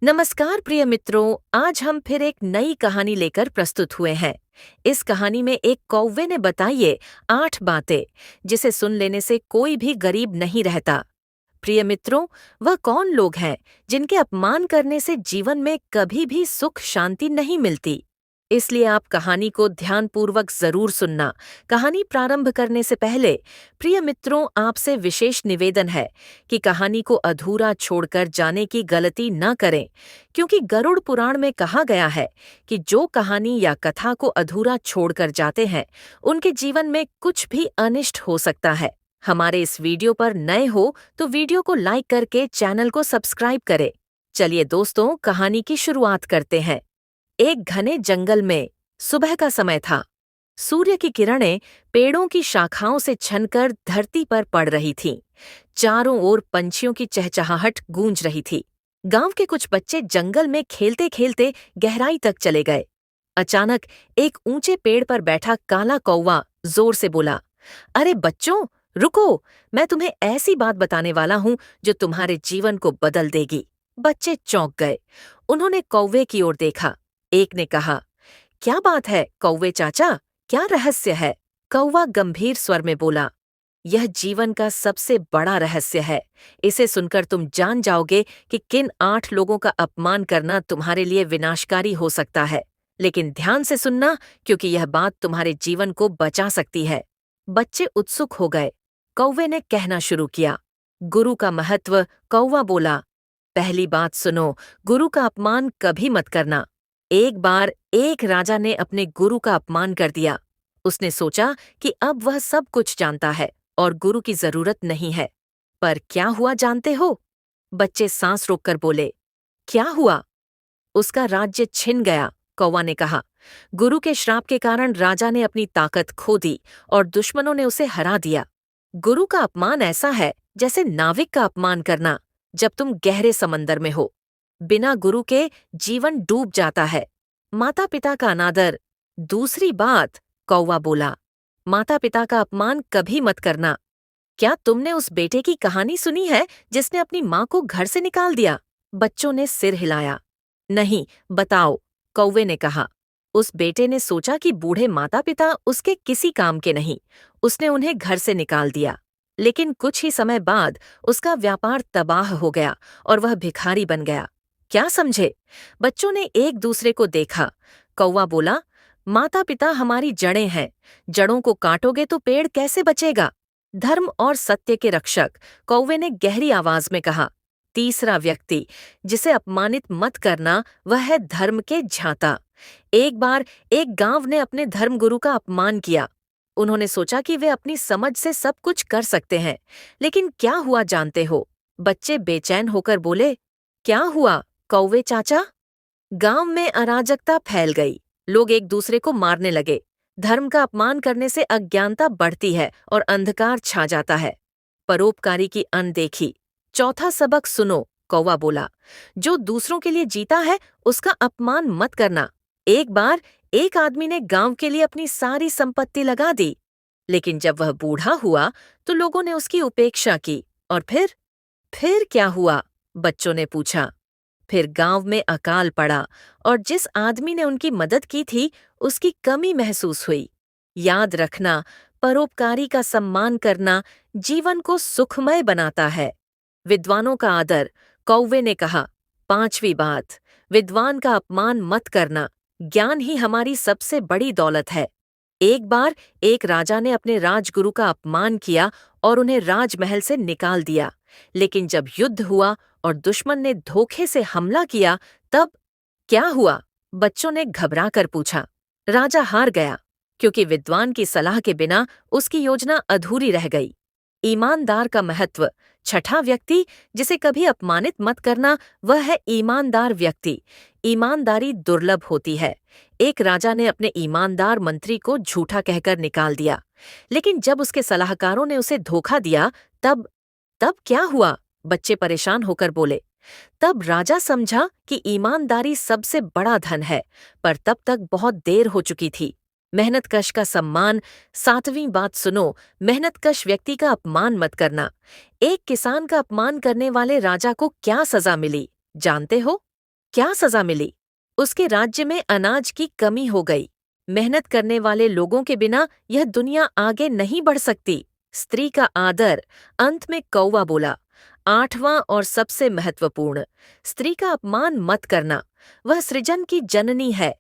नमस्कार प्रिय मित्रों, आज हम फिर एक नई कहानी लेकर प्रस्तुत हुए हैं। इस कहानी में एक कौवे ने बताई है 8 बातें जिसे सुन लेने से कोई भी गरीब नहीं रहता। प्रिय मित्रों, वह कौन लोग हैं जिनके अपमान करने से जीवन में कभी भी सुख शांति नहीं मिलती। इसलिए आप कहानी को ध्यानपूर्वक जरूर सुनना। कहानी प्रारंभ करने से पहले प्रिय मित्रों, आपसे विशेष निवेदन है कि कहानी को अधूरा छोड़कर जाने की गलती न करें, क्योंकि गरुड़ पुराण में कहा गया है कि जो कहानी या कथा को अधूरा छोड़कर जाते हैं उनके जीवन में कुछ भी अनिष्ट हो सकता है। हमारे इस वीडियो पर नए हो तो वीडियो को लाइक करके चैनल को सब्सक्राइब करें। चलिए दोस्तों, कहानी की शुरुआत करते हैं। एक घने जंगल में सुबह का समय था। सूर्य की किरणें पेड़ों की शाखाओं से छनकर धरती पर पड़ रही थीं। चारों ओर पंछियों की चहचहाहट गूंज रही थी। गांव के कुछ बच्चे जंगल में खेलते खेलते गहराई तक चले गए। अचानक एक ऊंचे पेड़ पर बैठा काला कौवा जोर से बोला, अरे बच्चों, रुको, मैं तुम्हें ऐसी बात बताने वाला हूं जो तुम्हारे जीवन को बदल देगी। बच्चे चौंक गए। उन्होंने कौवे की ओर देखा। एक ने कहा, क्या बात है कौवे चाचा, क्या रहस्य है? कौवा गंभीर स्वर में बोला, यह जीवन का सबसे बड़ा रहस्य है। इसे सुनकर तुम जान जाओगे कि किन 8 लोगों का अपमान करना तुम्हारे लिए विनाशकारी हो सकता है। लेकिन ध्यान से सुनना, क्योंकि यह बात तुम्हारे जीवन को बचा सकती है। बच्चे उत्सुक हो गए। कौवे ने कहना शुरू किया, गुरु का महत्व। कौवा बोला, पहली बात सुनो, गुरु का अपमान कभी मत करना। एक बार एक राजा ने अपने गुरु का अपमान कर दिया। उसने सोचा कि अब वह सब कुछ जानता है और गुरु की जरूरत नहीं है। पर क्या हुआ जानते हो? बच्चे सांस रोककर बोले, क्या हुआ? उसका राज्य छिन गया। कौवा ने कहा, गुरु के श्राप के कारण राजा ने अपनी ताकत खो दी और दुश्मनों ने उसे हरा दिया। गुरु का अपमान ऐसा है जैसे नाविक का अपमान करना जब तुम गहरे समंदर में हो। बिना गुरु के जीवन डूब जाता है। माता पिता का अनादर। दूसरी बात, कौवा बोला, माता पिता का अपमान कभी मत करना। क्या तुमने उस बेटे की कहानी सुनी है जिसने अपनी माँ को घर से निकाल दिया? बच्चों ने सिर हिलाया। नहीं, बताओ, कौवे ने कहा। उस बेटे ने सोचा कि बूढ़े माता पिता उसके किसी काम के नहीं। उसने उन्हें घर से निकाल दिया। लेकिन कुछ ही समय बाद उसका व्यापार तबाह हो गया और वह भिखारी बन गया। क्या समझे? बच्चों ने एक दूसरे को देखा। कौवा बोला, माता पिता हमारी जड़ें हैं। जड़ों को काटोगे तो पेड़ कैसे बचेगा? धर्म और सत्य के रक्षक, कौवे ने गहरी आवाज में कहा। तीसरा व्यक्ति जिसे अपमानित मत करना, वह है धर्म के झांता। एक बार एक गांव ने अपने धर्मगुरु का अपमान किया। उन्होंने सोचा कि वे अपनी समझ से सब कुछ कर सकते हैं। लेकिन क्या हुआ जानते हो? बच्चे बेचैन होकर बोले, क्या हुआ कौवे चाचा? गांव में अराजकता फैल गई। लोग एक दूसरे को मारने लगे। धर्म का अपमान करने से अज्ञानता बढ़ती है और अंधकार छा जाता है। परोपकारी की अनदेखी। चौथा सबक सुनो, कौवा बोला, जो दूसरों के लिए जीता है उसका अपमान मत करना। एक बार एक आदमी ने गांव के लिए अपनी सारी संपत्ति लगा दी। लेकिन जब वह बूढ़ा हुआ तो लोगों ने उसकी उपेक्षा की। और फिर क्या हुआ? बच्चों ने पूछा। फिर गांव में अकाल पड़ा और जिस आदमी ने उनकी मदद की थी उसकी कमी महसूस हुई। याद रखना, परोपकारी का सम्मान करना जीवन को सुखमय बनाता है। विद्वानों का आदर, कौवे ने कहा। पांचवी बात, विद्वान का अपमान मत करना। ज्ञान ही हमारी सबसे बड़ी दौलत है। एक बार एक राजा ने अपने राजगुरु का अपमान किया और उन्हें राजमहल से निकाल दिया। लेकिन जब युद्ध हुआ और दुश्मन ने धोखे से हमला किया, तब क्या हुआ? बच्चों ने घबरा कर पूछा। राजा हार गया, क्योंकि विद्वान की सलाह के बिना उसकी योजना अधूरी रह गई। ईमानदार का महत्व। छठा व्यक्ति जिसे कभी अपमानित मत करना, वह है ईमानदार व्यक्ति। ईमानदारी दुर्लभ होती है। एक राजा ने अपने ईमानदार मंत्री को झूठा कहकर निकाल दिया। लेकिन जब उसके सलाहकारों ने उसे धोखा दिया, तब क्या हुआ? बच्चे परेशान होकर बोले। तब राजा समझा कि ईमानदारी सबसे बड़ा धन है, पर तब तक बहुत देर हो चुकी थी। मेहनतकश का सम्मान। सातवीं बात सुनो, मेहनतकश व्यक्ति का अपमान मत करना। एक किसान का अपमान करने वाले राजा को क्या सजा मिली जानते हो? क्या सजा मिली? उसके राज्य में अनाज की कमी हो गई। मेहनत करने वाले लोगों के बिना यह दुनिया आगे नहीं बढ़ सकती। स्त्री का आदर। अंत में कौवा बोला, आठवां और सबसे महत्वपूर्ण, स्त्री का अपमान मत करना। वह सृजन की जननी है।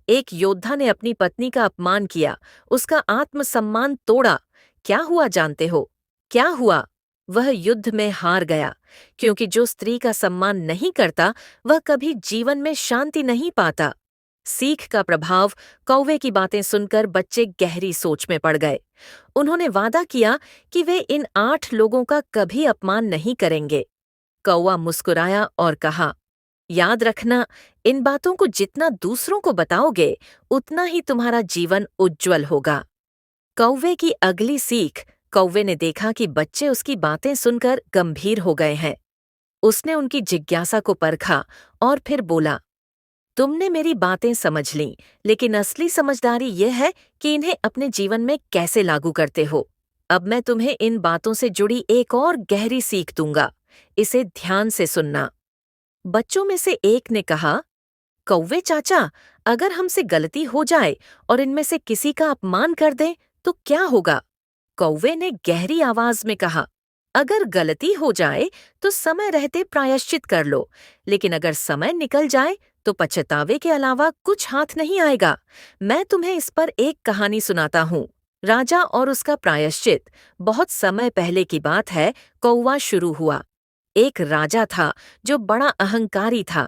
एक योद्धा ने अपनी पत्नी का अपमान किया, उसका आत्मसम्मान तोड़ा। क्या हुआ जानते हो? क्या हुआ? वह युद्ध में हार गया, क्योंकि जो स्त्री का सम्मान नहीं करता वह कभी जीवन में शांति नहीं पाता। सीख का प्रभाव। कौवे की बातें सुनकर बच्चे गहरी सोच में पड़ गए। उन्होंने वादा किया कि वे इन 8 लोगों का कभी अपमान नहीं करेंगे। कौवा मुस्कुराया और कहा, याद रखना, इन बातों को जितना दूसरों को बताओगे उतना ही तुम्हारा जीवन उज्जवल होगा। कौवे की अगली सीख। कौवे ने देखा कि बच्चे उसकी बातें सुनकर गंभीर हो गए हैं। उसने उनकी जिज्ञासा को परखा और फिर बोला, तुमने मेरी बातें समझ लीं, लेकिन असली समझदारी यह है कि इन्हें अपने जीवन में कैसे लागू करते हो। अब मैं तुम्हें इन बातों से जुड़ी एक और गहरी सीख दूंगा। इसे ध्यान से सुनना। बच्चों में से एक ने कहा, कौवे चाचा, अगर हमसे गलती हो जाए और इनमें से किसी का अपमान कर दें तो क्या होगा? कौवे ने गहरी आवाज में कहा, अगर गलती हो जाए तो समय रहते प्रायश्चित कर लो, लेकिन अगर समय निकल जाए तो पछतावे के अलावा कुछ हाथ नहीं आएगा। मैं तुम्हें इस पर एक कहानी सुनाता हूँ। राजा और उसका प्रायश्चित। बहुत समय पहले की बात है। कौवा शुरू हुआ। एक राजा था जो बड़ा अहंकारी था।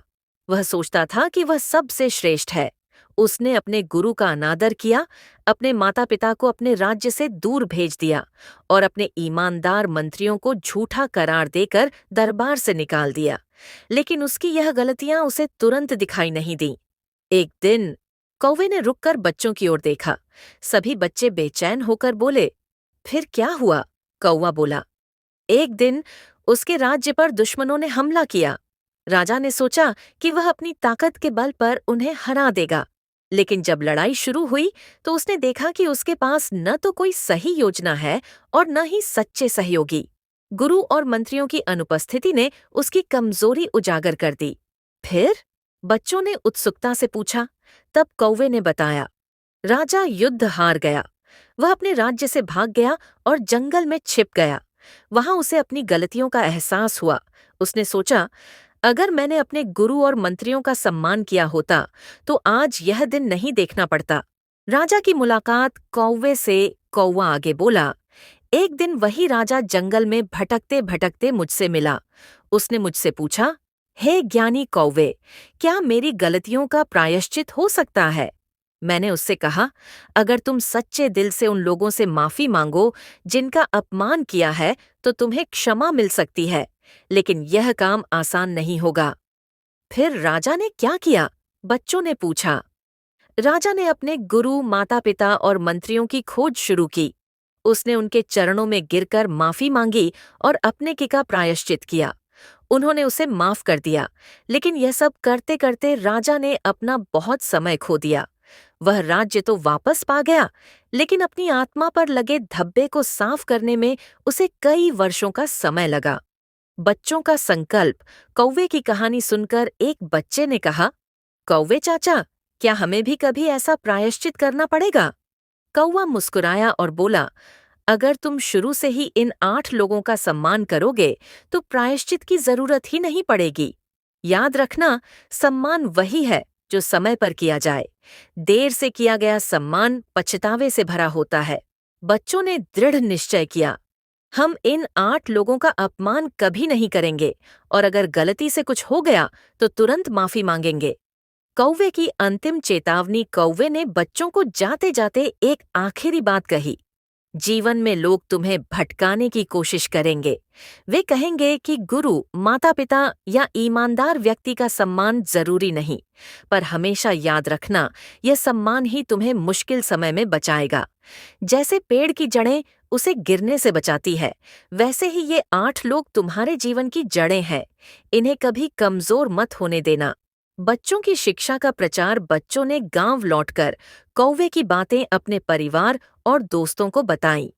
वह सोचता था कि वह सबसे श्रेष्ठ है। उसने अपने गुरु का अनादर किया, अपने माता पिता को अपने राज्य से दूर भेज दिया और अपने ईमानदार मंत्रियों को झूठा करार देकर दरबार से निकाल दिया। लेकिन उसकी यह गलतियां उसे तुरंत दिखाई नहीं दी। एक दिन कौवे ने रुककर बच्चों की ओर देखा। सभी बच्चे बेचैन होकर बोले, फिर क्या हुआ? कौवा बोला, एक दिन उसके राज्य पर दुश्मनों ने हमला किया। राजा ने सोचा कि वह अपनी ताकत के बल पर उन्हें हरा देगा, लेकिन जब लड़ाई शुरू हुई तो उसने देखा कि उसके पास न तो कोई सही योजना है और न ही सच्चे सहयोगी। गुरु और मंत्रियों की अनुपस्थिति ने उसकी कमजोरी उजागर कर दी। फिर बच्चों ने उत्सुकता से पूछा। तब कौवे ने बताया, राजा युद्ध हार गया। वह अपने राज्य से भाग गया और जंगल में छिप गया। वहां उसे अपनी गलतियों का एहसास हुआ। उसने सोचा, अगर मैंने अपने गुरु और मंत्रियों का सम्मान किया होता तो आज यह दिन नहीं देखना पड़ता। राजा की मुलाकात कौवे से। कौवा आगे बोला, एक दिन वही राजा जंगल में भटकते भटकते मुझसे मिला। उसने मुझसे पूछा, हे ज्ञानी कौवे, क्या मेरी गलतियों का प्रायश्चित हो सकता है? मैंने उससे कहा, अगर तुम सच्चे दिल से उन लोगों से माफी मांगो जिनका अपमान किया है तो तुम्हें क्षमा मिल सकती है, लेकिन यह काम आसान नहीं होगा। फिर राजा ने क्या किया? बच्चों ने पूछा। राजा ने अपने गुरु, माता पिता और मंत्रियों की खोज शुरू की। उसने उनके चरणों में गिरकर माफी मांगी और अपने की का प्रायश्चित किया। उन्होंने उसे माफ कर दिया, लेकिन यह सब करते करते राजा ने अपना बहुत समय खो दिया। वह राज्य तो वापस पा गया, लेकिन अपनी आत्मा पर लगे धब्बे को साफ करने में उसे कई वर्षों का समय लगा। बच्चों का संकल्प। कौवे की कहानी सुनकर एक बच्चे ने कहा, कौवे चाचा, क्या हमें भी कभी ऐसा प्रायश्चित करना पड़ेगा? कौवा मुस्कुराया और बोला, अगर तुम शुरू से ही इन 8 लोगों का सम्मान करोगे तो प्रायश्चित की जरूरत ही नहीं पड़ेगी। याद रखना, सम्मान वही है जो समय पर किया जाए। देर से किया गया सम्मान पछतावे से भरा होता है। बच्चों ने दृढ़ निश्चय किया, हम इन 8 लोगों का अपमान कभी नहीं करेंगे और अगर गलती से कुछ हो गया तो तुरंत माफी मांगेंगे। कौवे की अंतिम चेतावनी। कौवे ने बच्चों को जाते जाते एक आखिरी बात कही, जीवन में लोग तुम्हें भटकाने की कोशिश करेंगे। वे कहेंगे कि गुरु, माता पिता या ईमानदार व्यक्ति का सम्मान जरूरी नहीं, पर हमेशा याद रखना, यह सम्मान ही तुम्हें मुश्किल समय में बचाएगा। जैसे पेड़ की जड़ें उसे गिरने से बचाती है, वैसे ही ये 8 लोग तुम्हारे जीवन की जड़ें हैं। इन्हें कभी कमजोर मत होने देना। बच्चों की शिक्षा का प्रचार। बच्चों ने गांव लौटकर कौवे की बातें अपने परिवार और दोस्तों को बताईं।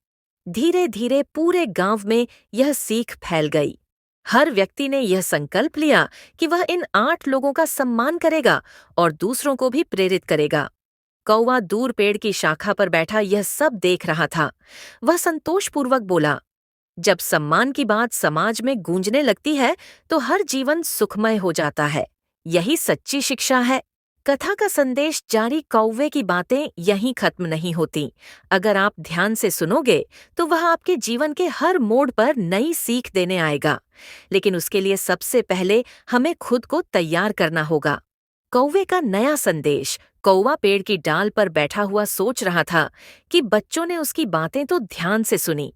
धीरे धीरे पूरे गांव में यह सीख फैल गई। हर व्यक्ति ने यह संकल्प लिया कि वह इन 8 लोगों का सम्मान करेगा और दूसरों को भी प्रेरित करेगा। कौवा दूर पेड़ की शाखा पर बैठा यह सब देख रहा था। वह संतोषपूर्वक बोला, जब सम्मान की बात समाज में गूंजने लगती है तो हर जीवन सुखमय हो जाता है। यही सच्ची शिक्षा है। कथा का संदेश जारी कौवे की बातें यहीं खत्म नहीं होती। अगर आप ध्यान से सुनोगे तो वह आपके जीवन के हर मोड़ पर नई सीख देने आएगा। लेकिन उसके लिए सबसे पहले हमें खुद को तैयार करना होगा। कौवे का नया संदेश। कौवा पेड़ की डाल पर बैठा हुआ सोच रहा था कि बच्चों ने उसकी बातें तो ध्यान से सुनी,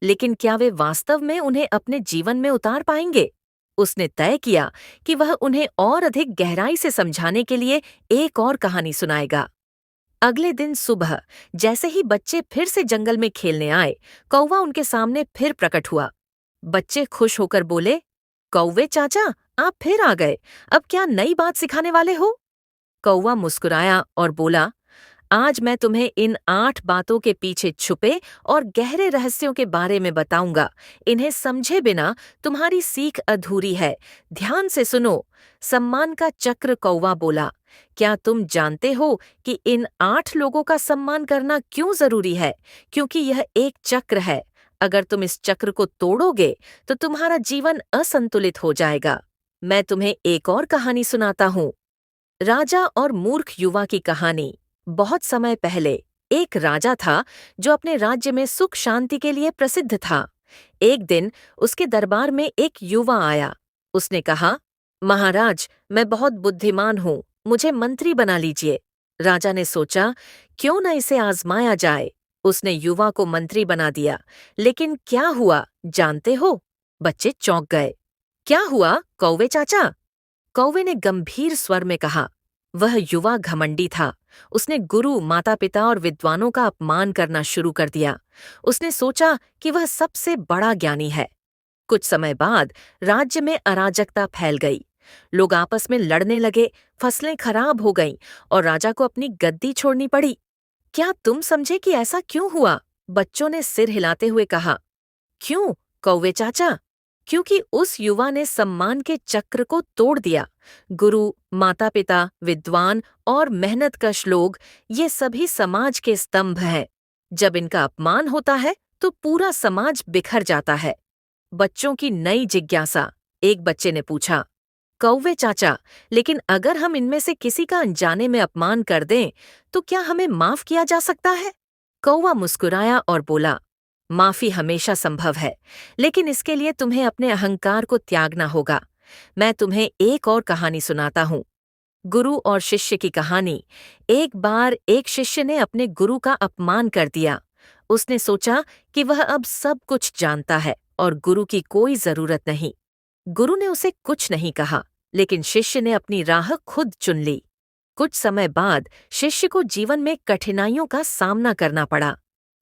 लेकिन क्या वे वास्तव में उन्हें अपने जीवन में उतार पाएंगे? उसने तय किया कि वह उन्हें और अधिक गहराई से समझाने के लिए एक और कहानी सुनाएगा। अगले दिन सुबह जैसे ही बच्चे फिर से जंगल में खेलने आए, कौवा उनके सामने फिर प्रकट हुआ। बच्चे खुश होकर बोले, कौवे चाचा, आप फिर आ गए। अब क्या नई बात सिखाने वाले हो? कौवा मुस्कुराया और बोला, आज मैं तुम्हें इन 8 बातों के पीछे छुपे और गहरे रहस्यों के बारे में बताऊंगा। इन्हें समझे बिना तुम्हारी सीख अधूरी है। ध्यान से सुनो। सम्मान का चक्र। कौवा बोला, क्या तुम जानते हो कि इन 8 लोगों का सम्मान करना क्यों जरूरी है? क्योंकि यह एक चक्र है। अगर तुम इस चक्र को तोड़ोगे तो तुम्हारा जीवन असंतुलित हो जाएगा। मैं तुम्हें एक और कहानी सुनाता हूँ। राजा और मूर्ख युवा की कहानी। बहुत समय पहले एक राजा था जो अपने राज्य में सुख शांति के लिए प्रसिद्ध था। एक दिन उसके दरबार में एक युवा आया। उसने कहा, महाराज, मैं बहुत बुद्धिमान हूँ, मुझे मंत्री बना लीजिए। राजा ने सोचा, क्यों न इसे आजमाया जाए। उसने युवा को मंत्री बना दिया। लेकिन क्या हुआ जानते हो? बच्चे चौंक गए। क्या हुआ कौवे चाचा? कौवे ने गंभीर स्वर में कहा। वह युवा घमंडी था। उसने गुरु, माता पिता और विद्वानों का अपमान करना शुरू कर दिया। उसने सोचा कि वह सबसे बड़ा ज्ञानी है। कुछ समय बाद राज्य में अराजकता फैल गई। लोग आपस में लड़ने लगे, फसलें खराब हो गईं और राजा को अपनी गद्दी छोड़नी पड़ी। क्या तुम समझे कि ऐसा क्यों हुआ? बच्चों ने सिर हिलाते हुए कहा। क्यों कौवे चाचा? क्योंकि उस युवा ने सम्मान के चक्र को तोड़ दिया। गुरु, माता पिता, विद्वान और मेहनतकश लोग, ये सभी समाज के स्तंभ हैं। जब इनका अपमान होता है तो पूरा समाज बिखर जाता है। बच्चों की नई जिज्ञासा। एक बच्चे ने पूछा, कौवे चाचा, लेकिन अगर हम इनमें से किसी का अनजाने में अपमान कर दें तो क्या हमें माफ किया जा सकता है? कौवा मुस्कुराया और बोला, माफी हमेशा संभव है, लेकिन इसके लिए तुम्हें अपने अहंकार को त्यागना होगा। मैं तुम्हें एक और कहानी सुनाता हूँ। गुरु और शिष्य की कहानी। एक बार एक शिष्य ने अपने गुरु का अपमान कर दिया। उसने सोचा कि वह अब सब कुछ जानता है और गुरु की कोई जरूरत नहीं। गुरु ने उसे कुछ नहीं कहा, लेकिन शिष्य ने अपनी राह खुद चुन ली। कुछ समय बाद शिष्य को जीवन में कठिनाइयों का सामना करना पड़ा।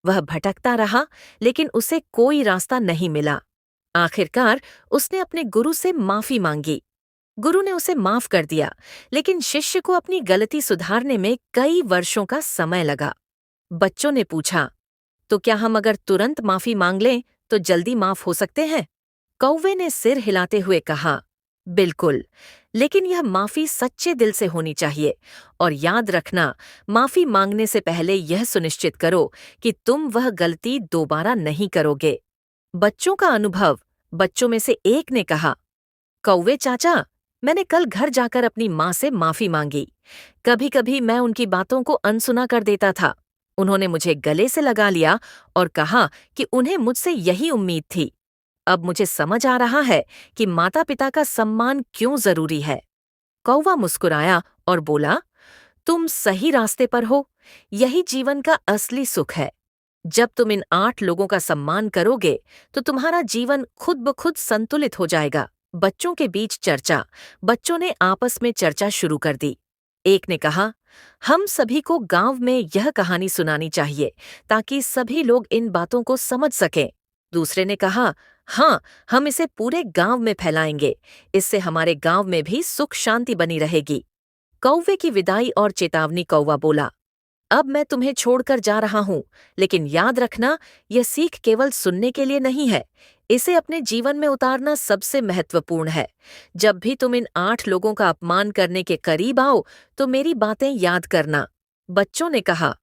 वह भटकता रहा, लेकिन उसे कोई रास्ता नहीं मिला। आखिरकार उसने अपने गुरु से माफी मांगी। गुरु ने उसे माफ कर दिया, लेकिन शिष्य को अपनी गलती सुधारने में कई वर्षों का समय लगा। बच्चों ने पूछा, तो क्या हम अगर तुरंत माफी मांग लें तो जल्दी माफ हो सकते हैं? कौवे ने सिर हिलाते हुए कहा, बिल्कुल, लेकिन यह माफी सच्चे दिल से होनी चाहिए। और याद रखना, माफी मांगने से पहले यह सुनिश्चित करो कि तुम वह गलती दोबारा नहीं करोगे। बच्चों का अनुभव। बच्चों में से एक ने कहा, कौवे चाचा, मैंने कल घर जाकर अपनी माँ से माफी मांगी। कभी कभी मैं उनकी बातों को अनसुना कर देता था। उन्होंने मुझे गले से लगा लिया और कहा कि उन्हें मुझसे यही उम्मीद थी। अब मुझे समझ आ रहा है कि माता पिता का सम्मान क्यों जरूरी है। कौवा मुस्कुराया और बोला, तुम सही रास्ते पर हो। यही जीवन का असली सुख है। जब तुम इन 8 लोगों का सम्मान करोगे तो तुम्हारा जीवन खुद ब खुद संतुलित हो जाएगा। बच्चों के बीच चर्चा। बच्चों ने आपस में चर्चा शुरू कर दी। एक ने कहा, हम सभी को गांव में यह कहानी सुनानी चाहिए ताकि सभी लोग इन बातों को समझ सकें। दूसरे ने कहा, हाँ, हम इसे पूरे गांव में फैलाएंगे। इससे हमारे गांव में भी सुख शांति बनी रहेगी। कौवे की विदाई और चेतावनी। कौवा बोला, अब मैं तुम्हें छोड़कर जा रहा हूँ, लेकिन याद रखना, यह सीख केवल सुनने के लिए नहीं है। इसे अपने जीवन में उतारना सबसे महत्वपूर्ण है। जब भी तुम इन 8 लोगों का अपमान करने के करीब आओ, तो मेरी बातें याद करना। बच्चों ने कहा,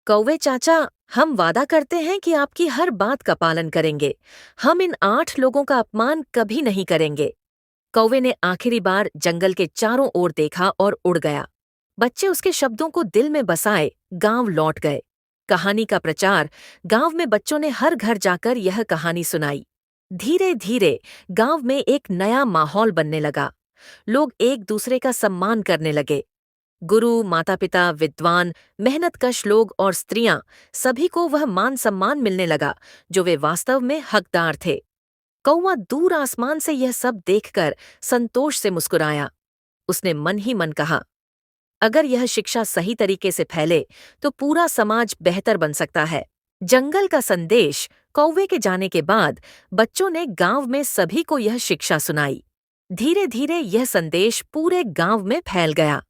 कौवे चाचा, हम वादा करते हैं कि आपकी हर बात का पालन करेंगे। हम इन 8 लोगों का अपमान कभी नहीं करेंगे। कौवे ने आखिरी बार जंगल के चारों ओर देखा और उड़ गया। बच्चे उसके शब्दों को दिल में बसाए गांव लौट गए। कहानी का प्रचार, गांव में बच्चों ने हर घर जाकर यह कहानी सुनाई। धीरे धीरे गांव में एक नया माहौल बनने लगा। लोग एक दूसरे का सम्मान करने लगे। गुरु, माता पिता, विद्वान, मेहनतकश लोग और स्त्रियां, सभी को वह मान सम्मान मिलने लगा जो वे वास्तव में हकदार थे। कौवा दूर आसमान से यह सब देखकर संतोष से मुस्कुराया। उसने मन ही मन कहा, अगर यह शिक्षा सही तरीके से फैले तो पूरा समाज बेहतर बन सकता है। जंगल का संदेश कौवे के जाने के बाद बच्चों ने गांव में सभी को यह शिक्षा सुनाई। धीरे धीरे यह संदेश पूरे गांव में फैल गया।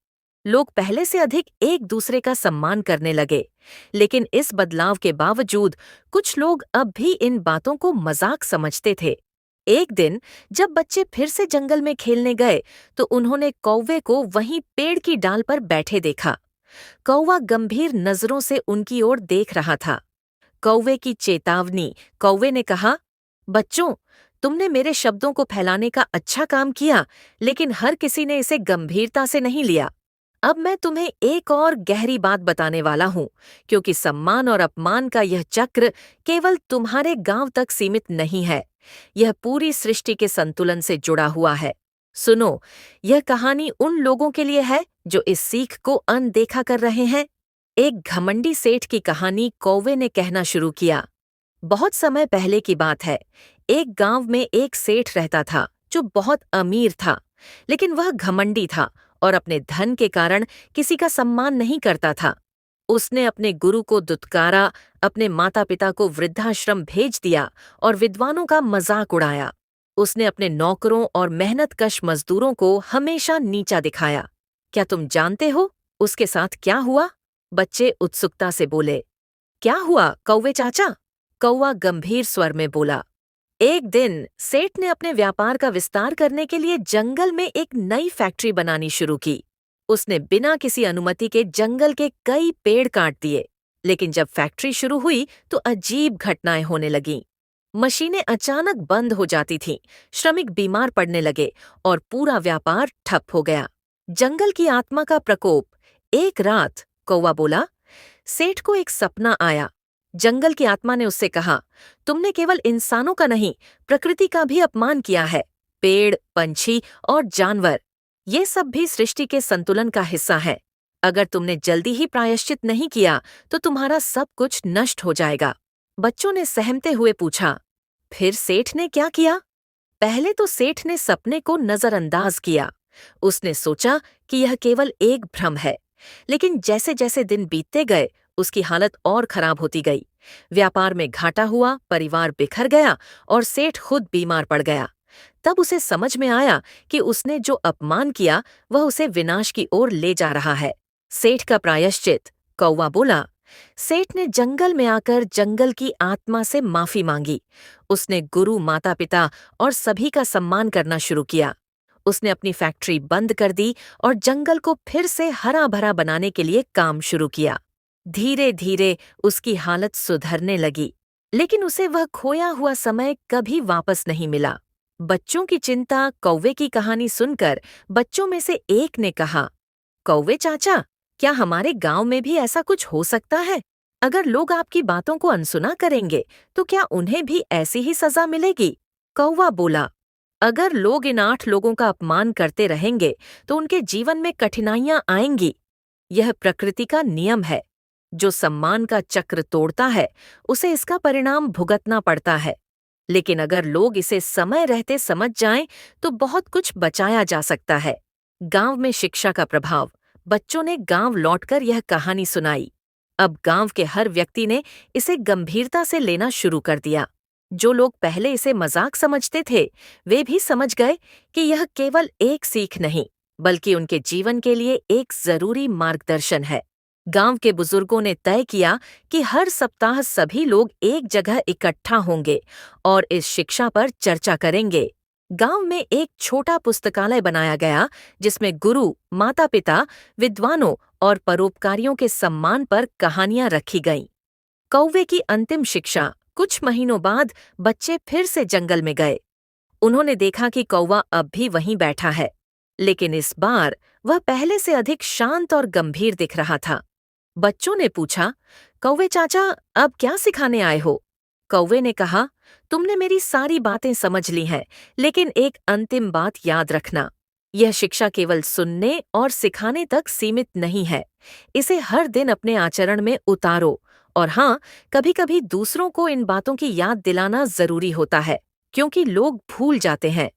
लोग पहले से अधिक एक दूसरे का सम्मान करने लगे। लेकिन इस बदलाव के बावजूद कुछ लोग अब भी इन बातों को मजाक समझते थे। एक दिन जब बच्चे फिर से जंगल में खेलने गए तो उन्होंने कौवे को वहीं पेड़ की डाल पर बैठे देखा। कौवा गंभीर नजरों से उनकी ओर देख रहा था। कौवे की चेतावनी, कौवे ने कहा, बच्चों, तुमने मेरे शब्दों को फैलाने का अच्छा काम किया, लेकिन हर किसी ने इसे गंभीरता से नहीं लिया। अब मैं तुम्हें एक और गहरी बात बताने वाला हूँ, क्योंकि सम्मान और अपमान का यह चक्र केवल तुम्हारे गांव तक सीमित नहीं है। यह पूरी सृष्टि के संतुलन से जुड़ा हुआ है। सुनो, यह कहानी उन लोगों के लिए है जो इस सीख को अनदेखा कर रहे हैं। एक घमंडी सेठ की कहानी कौवे ने कहना शुरू किया। बहुत समय पहले की बात है। एक गांव में एक सेठ रहता था जो बहुत अमीर था, लेकिन वह घमंडी था और अपने धन के कारण किसी का सम्मान नहीं करता था। उसने अपने गुरु को दुत्कारा, अपने माता पिता को वृद्धाश्रम भेज दिया और विद्वानों का मजाक उड़ाया। उसने अपने नौकरों और मेहनतकश मजदूरों को हमेशा नीचा दिखाया। क्या तुम जानते हो उसके साथ क्या हुआ? बच्चे उत्सुकता से बोले। क्या हुआ कौवे चाचा? कौवा गंभीर स्वर में बोला। एक दिन सेठ ने अपने व्यापार का विस्तार करने के लिए जंगल में एक नई फैक्ट्री बनानी शुरू की। उसने बिना किसी अनुमति के जंगल के कई पेड़ काट दिए। लेकिन जब फैक्ट्री शुरू हुई तो अजीब घटनाएं होने लगीं। मशीनें अचानक बंद हो जाती थीं, श्रमिक बीमार पड़ने लगे और पूरा व्यापार ठप हो गया। जंगल की आत्मा का प्रकोप। एक रात कौवा बोला, सेठ को एक सपना आया। जंगल की आत्मा ने उससे कहा, तुमने केवल इंसानों का नहीं, प्रकृति का भी अपमान किया है। पेड़, पंछी और जानवर, ये सब भी सृष्टि के संतुलन का हिस्सा है। अगर तुमने जल्दी ही प्रायश्चित नहीं किया तो तुम्हारा सब कुछ नष्ट हो जाएगा। बच्चों ने सहमते हुए पूछा, फिर सेठ ने क्या किया? पहले तो सेठ ने सपने को नजरअंदाज किया। उसने सोचा कि यह केवल एक भ्रम है। लेकिन जैसे जैसे दिन बीतते गए उसकी हालत और खराब होती गई। व्यापार में घाटा हुआ, परिवार बिखर गया और सेठ खुद बीमार पड़ गया। तब उसे समझ में आया कि उसने जो अपमान किया वह उसे विनाश की ओर ले जा रहा है। सेठ का प्रायश्चित, कौवा बोला। सेठ ने जंगल में आकर जंगल की आत्मा से माफी मांगी। उसने गुरु, माता पिता और सभी का सम्मान करना शुरू किया। उसने अपनी फैक्ट्री बंद कर दी और जंगल को फिर से हरा भरा बनाने के लिए काम शुरू किया। धीरे धीरे उसकी हालत सुधरने लगी, लेकिन उसे वह खोया हुआ समय कभी वापस नहीं मिला। बच्चों की चिंता, कौवे की कहानी सुनकर बच्चों में से एक ने कहा, कौवे चाचा, क्या हमारे गांव में भी ऐसा कुछ हो सकता है? अगर लोग आपकी बातों को अनसुना करेंगे तो क्या उन्हें भी ऐसी ही सजा मिलेगी? कौवा बोला, अगर लोग इन 8 लोगों का अपमान करते रहेंगे तो उनके जीवन में कठिनाइयां आएंगी। यह प्रकृति का नियम है। जो सम्मान का चक्र तोड़ता है उसे इसका परिणाम भुगतना पड़ता है। लेकिन अगर लोग इसे समय रहते समझ जाएं तो बहुत कुछ बचाया जा सकता है। गांव में शिक्षा का प्रभाव। बच्चों ने गांव लौटकर यह कहानी सुनाई। अब गांव के हर व्यक्ति ने इसे गंभीरता से लेना शुरू कर दिया। जो लोग पहले इसे मजाक समझते थे वे भी समझ गए कि यह केवल एक सीख नहीं, बल्कि उनके जीवन के लिए एक जरूरी मार्गदर्शन है। गांव के बुजुर्गों ने तय किया कि हर सप्ताह सभी लोग एक जगह इकट्ठा होंगे और इस शिक्षा पर चर्चा करेंगे। गांव में एक छोटा पुस्तकालय बनाया गया जिसमें गुरु, माता-पिता, विद्वानों और परोपकारियों के सम्मान पर कहानियां रखी गईं। कौवे की अंतिम शिक्षा। कुछ महीनों बाद बच्चे फिर से जंगल में गए। उन्होंने देखा कि कौवा अब भी वहीं बैठा है, लेकिन इस बार वह पहले से अधिक शांत और गंभीर दिख रहा था। बच्चों ने पूछा, कौवे चाचा, अब क्या सिखाने आए हो? कौवे ने कहा, तुमने मेरी सारी बातें समझ ली हैं, लेकिन एक अंतिम बात याद रखना। यह शिक्षा केवल सुनने और सिखाने तक सीमित नहीं है। इसे हर दिन अपने आचरण में उतारो। और हाँ, कभी-कभी दूसरों को इन बातों की याद दिलाना जरूरी होता है, क्योंकि लोग भूल जाते हैं।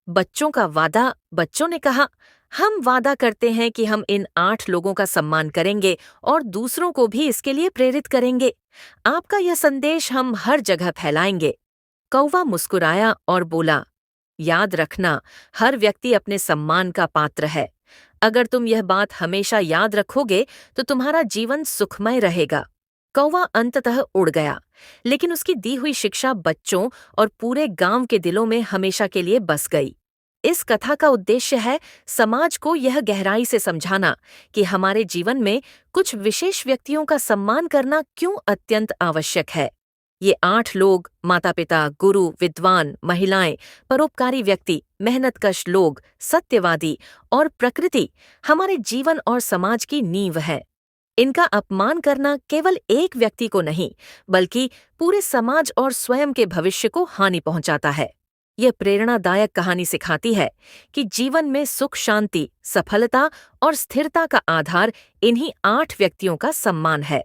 बच्चों का वादा। बच्चों ने कहा, हम वादा करते हैं कि हम इन 8 लोगों का सम्मान करेंगे और दूसरों को भी इसके लिए प्रेरित करेंगे। आपका यह संदेश हम हर जगह फैलाएंगे। कौवा मुस्कुराया और बोला, याद रखना, हर व्यक्ति अपने सम्मान का पात्र है। अगर तुम यह बात हमेशा याद रखोगे तो तुम्हारा जीवन सुखमय रहेगा। कौवा अंततः उड़ गया, लेकिन उसकी दी हुई शिक्षा बच्चों और पूरे गांव के दिलों में हमेशा के लिए बस गई। इस कथा का उद्देश्य है समाज को यह गहराई से समझाना कि हमारे जीवन में कुछ विशेष व्यक्तियों का सम्मान करना क्यों अत्यंत आवश्यक है। ये 8 लोग, माता-पिता, गुरु, विद्वान, महिलाएं, परोपकारी व्यक्ति, मेहनतकश लोग, सत्यवादी और प्रकृति, हमारे जीवन और समाज की नींव है। इनका अपमान करना केवल एक व्यक्ति को नहीं, बल्कि पूरे समाज और स्वयं के भविष्य को हानि पहुंचाता है। यह प्रेरणादायक कहानी सिखाती है कि जीवन में सुख, शांति, सफलता और स्थिरता का आधार इन्हीं 8 व्यक्तियों का सम्मान है।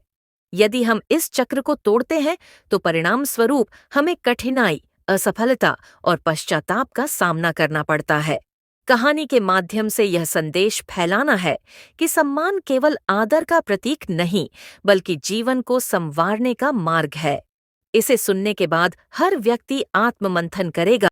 यदि हम इस चक्र को तोड़ते हैं तो परिणाम स्वरूप हमें कठिनाई, असफलता और पश्चाताप का सामना करना पड़ता है। कहानी के माध्यम से यह संदेश फैलाना है कि सम्मान केवल आदर का प्रतीक नहीं, बल्कि जीवन को संवारने का मार्ग है। इसे सुनने के बाद हर व्यक्ति आत्ममंथन करेगा